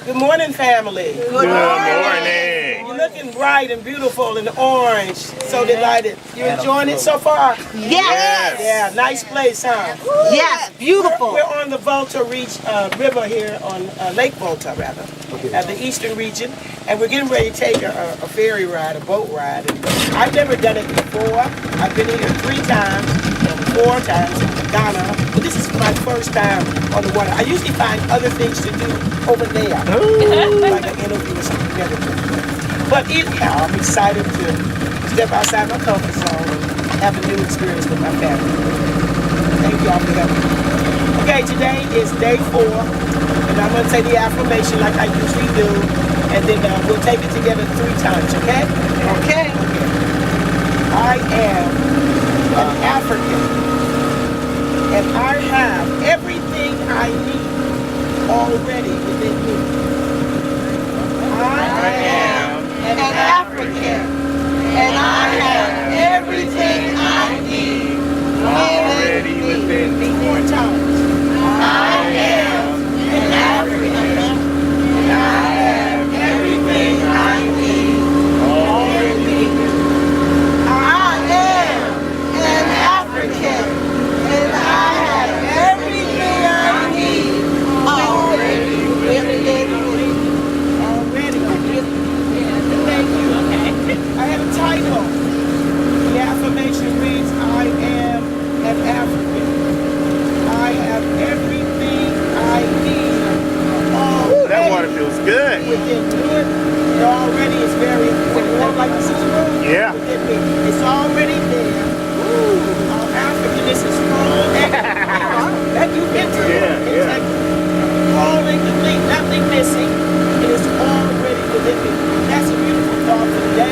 Good morning, family. Good morning. You're looking bright and beautiful and orange. So delighted. You enjoying it so far? Yes. Yeah, nice place, huh? Yes, beautiful. We're on the Volta River here on Lake Volta, rather, at the eastern region. And we're getting ready to take a ferry ride, a boat ride. And I've never done it before. I've been here 3 times, 4 times in Ghana. But this is my first time on the water. I usually find other things to do over there, like an interview or something. But anyhow, I'm excited to step outside my comfort zone and have a new experience with my family. Thank y'all for having me. Okay, today is day 4, and I'm going to say the affirmation like I usually do, and then we'll take it together 3 times, okay? Okay. I am an African, and I have everything I need already within me. I am an African, and I have everything I need already within me. 4 times. I am an African, and I have everything I need already within me. I am an African, and I have everything I need already within me. Thank you. I have a title. The affirmation reads, I am an African. I have everything I need already. That water feels good. Within me. It already is very, like this is room Yeah. within me. It's already there. Our Africanness is full. That you've been through. Yeah, It's like all incomplete, nothing missing. It is already within me. That's a beautiful thought for today.